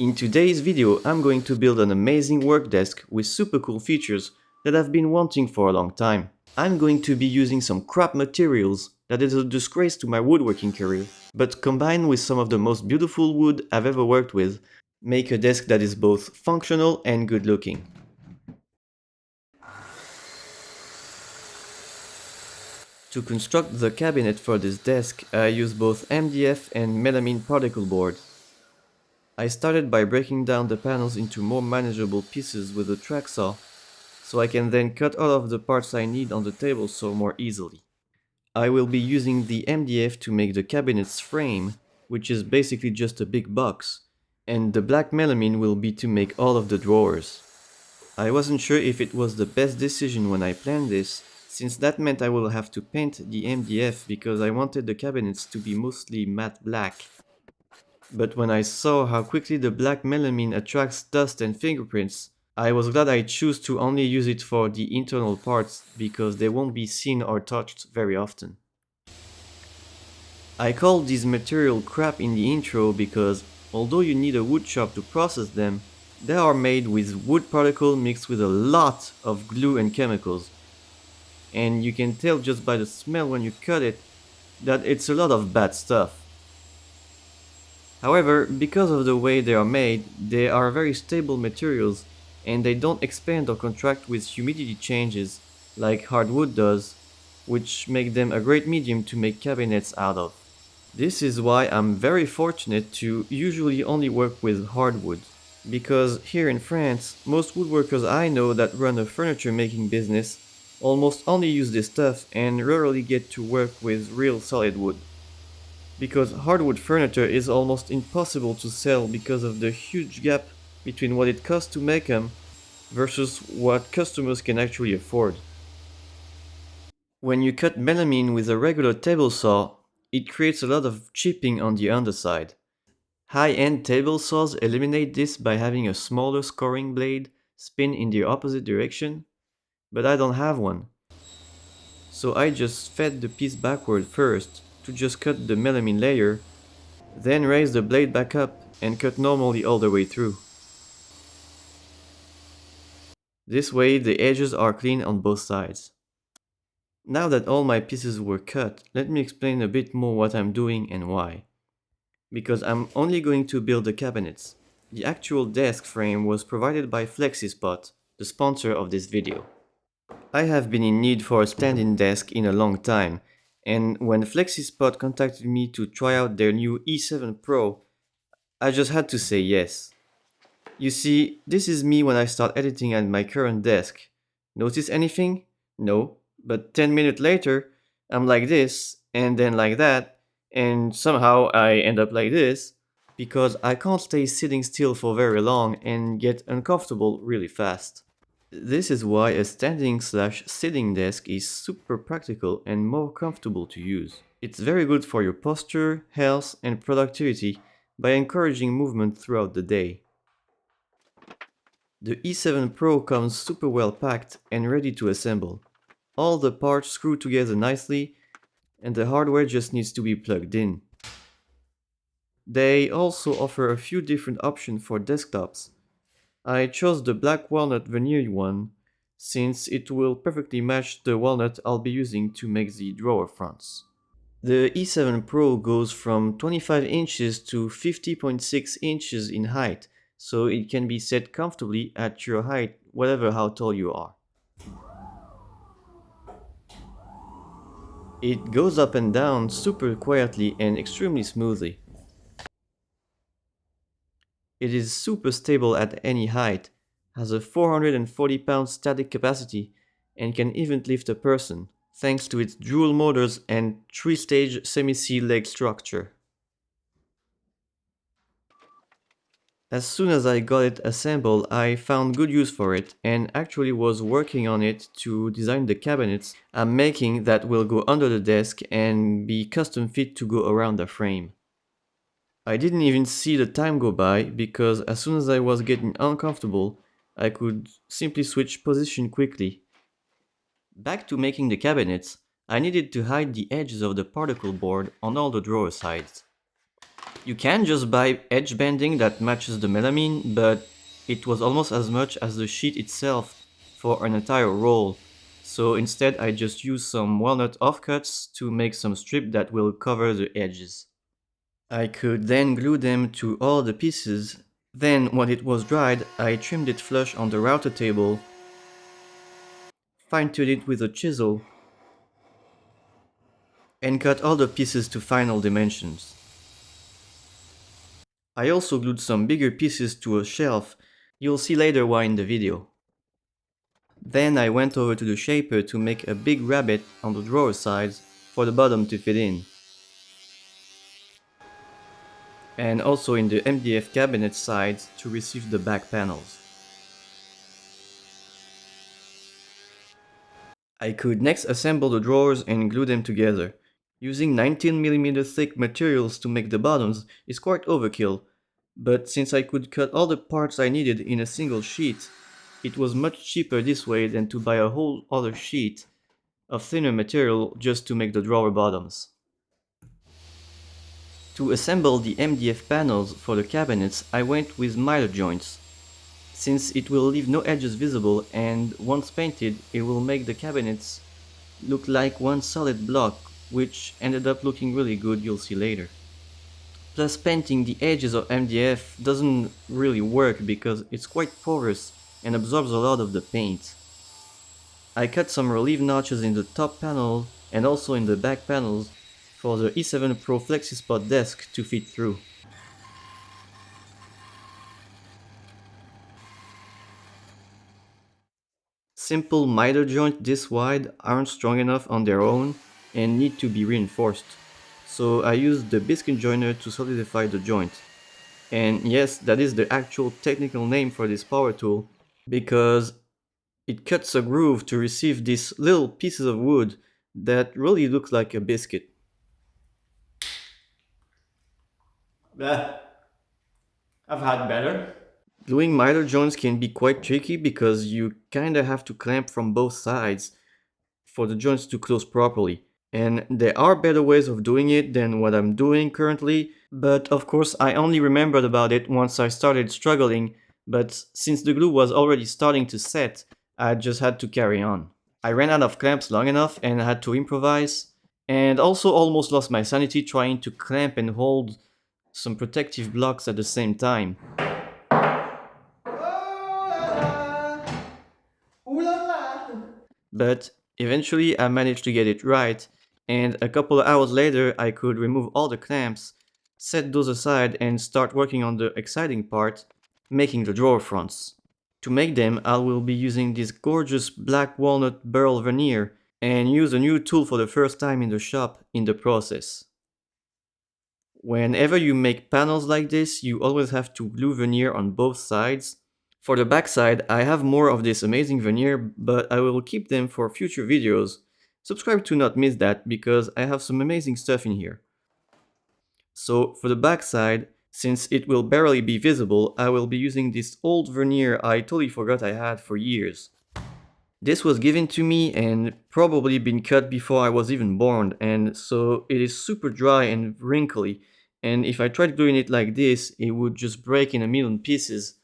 In today's video, I'm going to build an amazing work desk with super cool features that I've been wanting for a long time. I'm going to be using some crap materials that is a disgrace to my woodworking career, but combined with some of the most beautiful wood I've ever worked with, make a desk that is both functional and good looking. To construct the cabinet for this desk, I use both MDF and melamine particle board. I started by breaking down the panels into more manageable pieces with a track saw, so I can then cut all of the parts I need on the table saw more easily. I will be using the MDF to make the cabinet's frame, which is basically just a big box, and the black melamine will be to make all of the drawers. I wasn't sure if it was the best decision when I planned this, since that meant I will have to paint the MDF because I wanted the cabinets to be mostly matte black. But when I saw how quickly the black melamine attracts dust and fingerprints, I was glad I chose to only use it for the internal parts because they won't be seen or touched very often. I called these material crap in the intro because although you need a wood shop to process them, they are made with wood particle mixed with a lot of glue and chemicals. And you can tell just by the smell when you cut it that it's a lot of bad stuff. However, because of the way they are made, they are very stable materials and they don't expand or contract with humidity changes like hardwood does, which make them a great medium to make cabinets out of. This is why I'm very fortunate to usually only work with hardwood, because here in France, most woodworkers I know that run a furniture making business almost only use this stuff and rarely get to work with real solid wood. Because hardwood furniture is almost impossible to sell because of the huge gap between what it costs to make them versus what customers can actually afford. When you cut melamine with a regular table saw, it creates a lot of chipping on the underside. High-end table saws eliminate this by having a smaller scoring blade spin in the opposite direction, but I don't have one. So I just fed the piece backward first to just cut the melamine layer, then raise the blade back up and cut normally all the way through. This way the edges are clean on both sides. Now that all my pieces were cut, let me explain a bit more what I'm doing and why. Because I'm only going to build the cabinets. The actual desk frame was provided by FlexiSpot, the sponsor of this video. I have been in need for a stand-in desk in a long time, and when FlexiSpot contacted me to try out their new E7 Pro, I just had to say yes. You see, this is me when I start editing at my current desk. Notice anything? No, but 10 minutes later, I'm like this, and then like that, and somehow I end up like this, because I can't stay sitting still for very long and get uncomfortable really fast. This is why a standing/sitting desk is super practical and more comfortable to use. It's very good for your posture, health, and productivity by encouraging movement throughout the day. The E7 Pro comes super well packed and ready to assemble. All the parts screw together nicely and the hardware just needs to be plugged in. They also offer a few different options for desktops. I chose the black walnut veneer one since it will perfectly match the walnut I'll be using to make the drawer fronts. The E7 Pro goes from 25 inches to 50.6 inches in height, so it can be set comfortably at your height, whatever how tall you are. It goes up and down super quietly and extremely smoothly. It is super stable at any height, has a 440 pound static capacity, and can even lift a person, thanks to its dual motors and 3-stage semi-C leg structure. As soon as I got it assembled, I found good use for it and actually was working on it to design the cabinets I'm making that will go under the desk and be custom fit to go around the frame. I didn't even see the time go by because as soon as I was getting uncomfortable, I could simply switch position quickly. Back to making the cabinets, I needed to hide the edges of the particle board on all the drawer sides. You can just buy edge banding that matches the melamine, but it was almost as much as the sheet itself for an entire roll. So instead I just used some walnut offcuts to make some strip that will cover the edges. I could then glue them to all the pieces. Then when it was dried, I trimmed it flush on the router table, fine-tuned it with a chisel, and cut all the pieces to final dimensions. I also glued some bigger pieces to a shelf. You'll see later why in the video. Then I went over to the shaper to make a big rabbet on the drawer sides for the bottom to fit in. And also in the MDF cabinet sides to receive the back panels. I could next assemble the drawers and glue them together. Using 19mm thick materials to make the bottoms is quite overkill, but since I could cut all the parts I needed in a single sheet, it was much cheaper this way than to buy a whole other sheet of thinner material just to make the drawer bottoms. To assemble the MDF panels for the cabinets, I went with miter joints, since it will leave no edges visible and once painted it will make the cabinets look like one solid block, which ended up looking really good, you'll see later. Plus painting the edges of MDF doesn't really work because it's quite porous and absorbs a lot of the paint. I cut some relief notches in the top panel and also in the back panels for the E7 Pro FlexiSpot desk to fit through. Simple miter joints this wide aren't strong enough on their own and need to be reinforced, so I used the biscuit joiner to solidify the joint. And yes, that is the actual technical name for this power tool, because it cuts a groove to receive these little pieces of wood that really look like a biscuit. I've had better. Gluing miter joints can be quite tricky because you kinda have to clamp from both sides for the joints to close properly. And there are better ways of doing it than what I'm doing currently, but of course I only remembered about it once I started struggling, but since the glue was already starting to set, I just had to carry on. I ran out of clamps long enough and had to improvise, and also almost lost my sanity trying to clamp and hold some protective blocks at the same time. But eventually I managed to get it right, and a couple of hours later I could remove all the clamps, set those aside and start working on the exciting part, making the drawer fronts. To make them, I will be using this gorgeous black walnut burl veneer and use a new tool for the first time in the shop in the process. Whenever you make panels like this, you always have to glue veneer on both sides. For the backside, I have more of this amazing veneer, but I will keep them for future videos. Subscribe to not miss that, because I have some amazing stuff in here. So for the backside, since it will barely be visible, I will be using this old veneer I totally forgot I had for years. This was given to me and probably been cut before I was even born, and so it is super dry and wrinkly, and if I tried doing it like this, it would just break in a million pieces.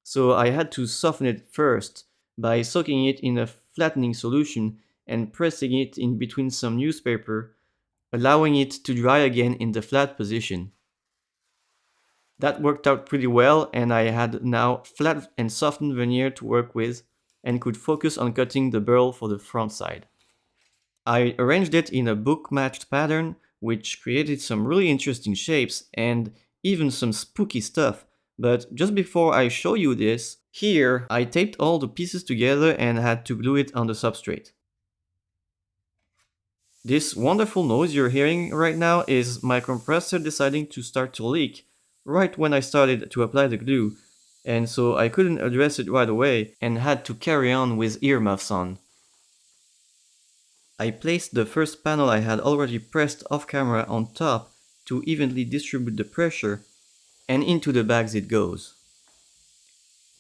So I had to soften it first by soaking it in a flattening solution and pressing it in between some newspaper, allowing it to dry again in the flat position. That worked out pretty well, and I had now flat and softened veneer to work with and could focus on cutting the burl for the front side. I arranged it in a book-matched pattern, which created some really interesting shapes and even some spooky stuff. But just before I show you this, here I taped all the pieces together and had to glue it on the substrate. This wonderful noise you're hearing right now is my compressor deciding to start to leak right when I started to apply the glue, and so I couldn't address it right away and had to carry on with earmuffs on. I placed the first panel I had already pressed off camera on top to evenly distribute the pressure, and into the bags it goes.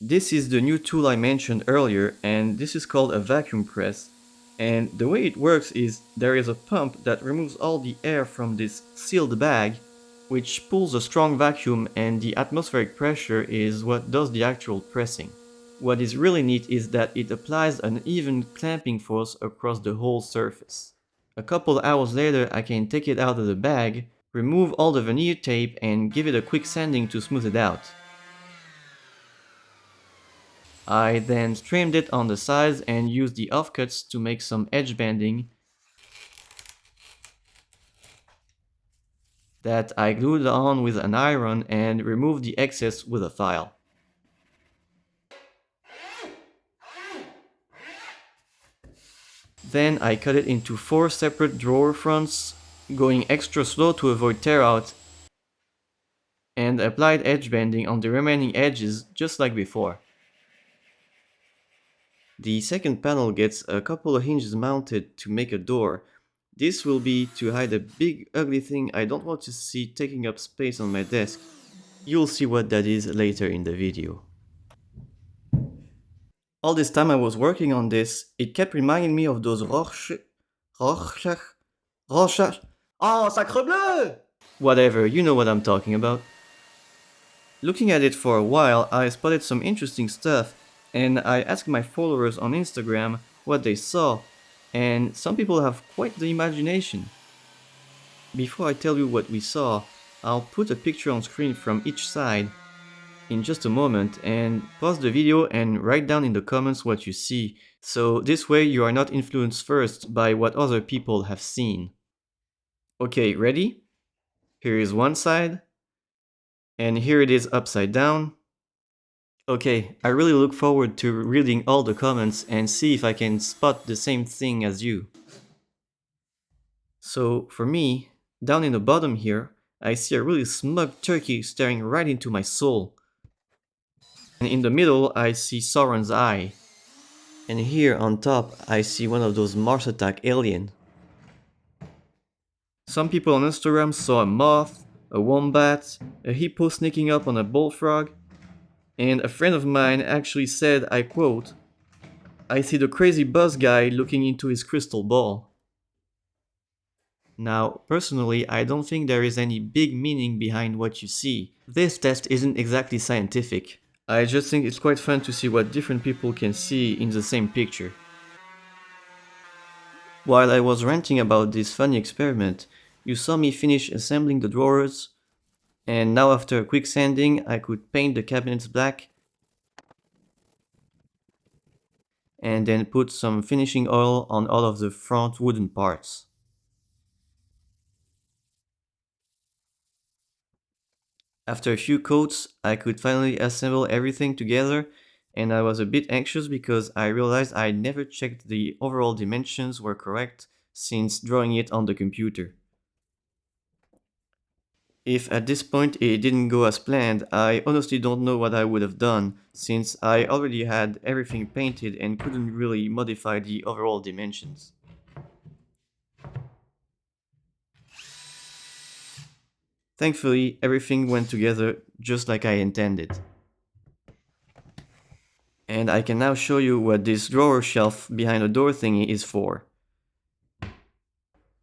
This is the new tool I mentioned earlier, and this is called a vacuum press, and the way it works is there is a pump that removes all the air from this sealed bag, which pulls a strong vacuum, and the atmospheric pressure is what does the actual pressing. What is really neat is that it applies an even clamping force across the whole surface. A couple hours later, I can take it out of the bag, remove all the veneer tape, and give it a quick sanding to smooth it out. I then trimmed it on the sides and used the offcuts to make some edge banding that I glued on with an iron and removed the excess with a file. Then I cut it into 4 separate drawer fronts, going extra slow to avoid tear out, and applied edge banding on the remaining edges just like before. The second panel gets a couple of hinges mounted to make a door. This will be to hide a big ugly thing I don't want to see taking up space on my desk. You'll see what that is later in the video. All this time I was working on this, it kept reminding me of those Rorschach... Oh, sacre bleu! Whatever, you know what I'm talking about. Looking at it for a while, I spotted some interesting stuff, and I asked my followers on Instagram what they saw, and some people have quite the imagination. Before I tell you what we saw, I'll put a picture on screen from each side in just a moment, and pause the video and write down in the comments what you see, so this way you are not influenced first by what other people have seen. Okay, ready? Here is one side, and here it is upside down. Okay, I really look forward to reading all the comments and see if I can spot the same thing as you. So for me, down in the bottom here, I see a really smug turkey staring right into my soul. And in the middle, I see Sauron's eye. And here on top, I see one of those Mars Attack alien. Some people on Instagram saw a moth, a wombat, a hippo sneaking up on a bullfrog, and a friend of mine actually said, I quote, "I see the crazy buzz guy looking into his crystal ball." Now, personally, I don't think there is any big meaning behind what you see. This test isn't exactly scientific. I just think it's quite fun to see what different people can see in the same picture. While I was ranting about this funny experiment, you saw me finish assembling the drawers, and now after a quick sanding, I could paint the cabinets black and then put some finishing oil on all of the front wooden parts. After a few coats, I could finally assemble everything together, and I was a bit anxious because I realized I never checked the overall dimensions were correct since drawing it on the computer. If at this point it didn't go as planned, I honestly don't know what I would have done, since I already had everything painted and couldn't really modify the overall dimensions. Thankfully, everything went together just like I intended. And I can now show you what this drawer shelf behind the door thingy is for.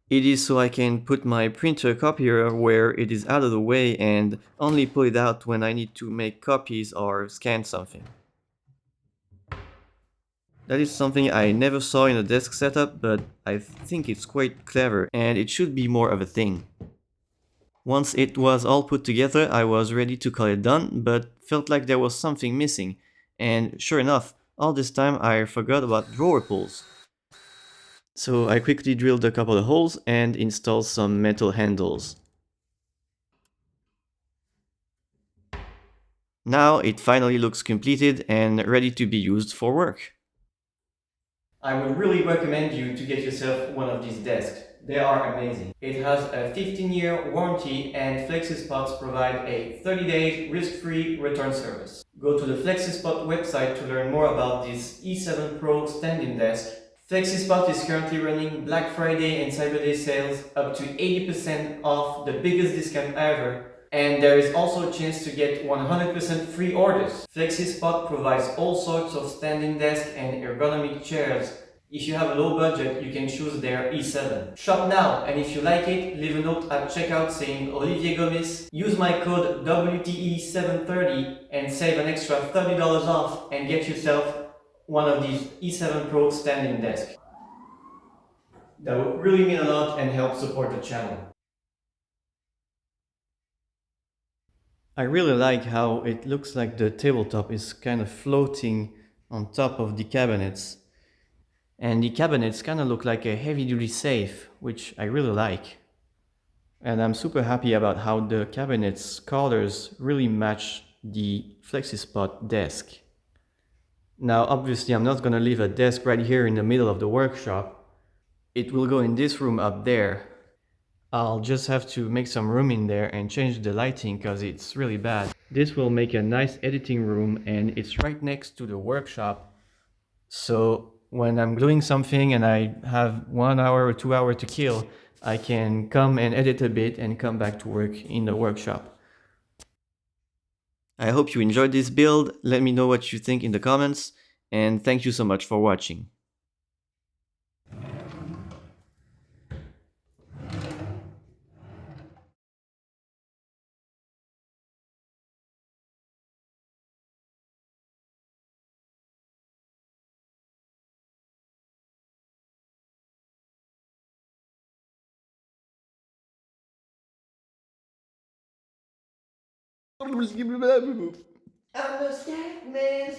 It is so I can put my printer copier where it is out of the way and only pull it out when I need to make copies or scan something. That is something I never saw in a desk setup, but I think it's quite clever and it should be more of a thing. Once it was all put together, I was ready to call it done, but felt like there was something missing. And sure enough, all this time I forgot about drawer pulls. So I quickly drilled a couple of holes and installed some metal handles. Now it finally looks completed and ready to be used for work. I would really recommend you to get yourself one of these desks. They are amazing. It has a 15-year warranty and FlexiSpot provide a 30-day risk-free return service. Go to the FlexiSpot website to learn more about this E7 Pro standing desk. FlexiSpot is currently running Black Friday and Cyber Day sales up to 80% off, the biggest discount ever. And there is also a chance to get 100% free orders. FlexiSpot provides all sorts of standing desks and ergonomic chairs If you have a low budget, you can choose their E7. Shop now, and if you like it, leave a note at checkout saying Olivier Gomis. Use my code WTE730 and save an extra $30 off and get yourself one of these E7 Pro standing desks. That would really mean a lot and help support the channel. I really like how it looks like the tabletop is kind of floating on top of the cabinets. And the cabinets kind of look like a heavy-duty safe, which I really like. And I'm super happy about how the cabinets colors really match the FlexiSpot desk. Now, obviously, I'm not going to leave a desk right here in the middle of the workshop. It will go in this room up there. I'll just have to make some room in there and change the lighting because it's really bad. This will make a nice editing room and it's right next to the workshop. So when I'm doing something and I have 1 hour or 2 hours to kill, I can come and edit a bit and come back to work in the workshop. I hope you enjoyed this build. Let me know what you think in the comments, and thank you so much for watching. I'm a scat man.